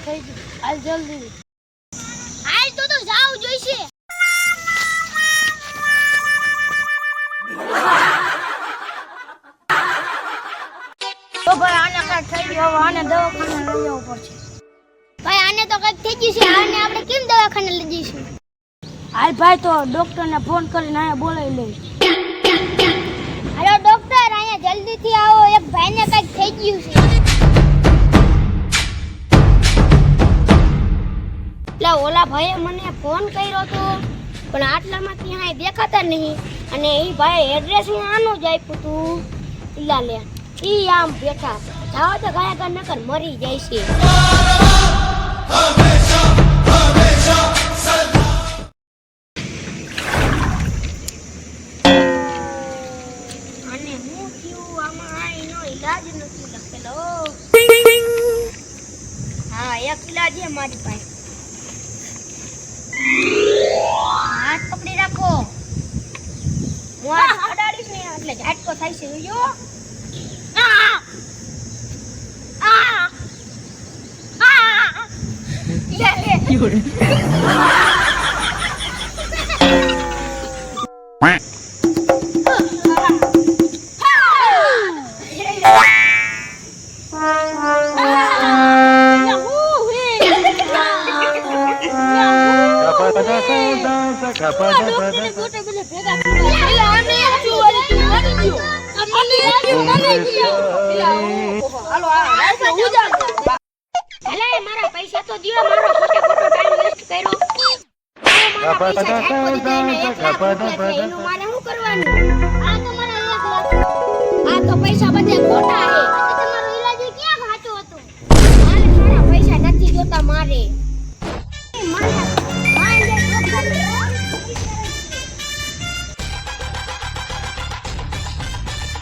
થઈ ગયું. હાલ જલ્દી. હાલ તો જાવ જોઈશે. તો ભાઈ આને કાંઈક થઈ ગયું. હવે આને દવાખાને લઈ જવું પડશે. ભાઈ આને તો કંઈક થઈ ગયું છે. આને આપણે કેમ દવાખાને લઈ જઈશું? હાલ ભાઈ તો ડોક્ટરને ફોન કરીને અહીંયા બોલાવી લઈશ. હાલો ડોક્ટર, અહીંયા જલ્દીથી આવો. એક ભાઈને કંઈક થઈ ગયું છે. એટલે ઓલા ભાઈએ મને ફોન કર્યો હતો પણ આટલામાં ક્યાંય દેખાતા નહીં. અને એ ભાઈ એડ્રેસ આનું જ આપ્યું હતું. ઈલા લે ઈ આમ બેઠા જાવ તો ગયા કર નકર મરી જાય છે. અને હું થયું આમાં આઈનો ઈલાજ નથી લખેલો. હા એક ઈલાજ છે મારી પાસે. હાથ પકડી રાખો. હું હાથ અડાડીશ ને એટલે ઝાટકો થાય છે. જો મારા પૈસા તો દિયો. મારો ખોટો ટાઈમ વેસ્ટ કર્યો. એનું મારે શું કરવાનું? આ તો મારા 1 લાખ. આ તો પૈસા બધે ખોટા.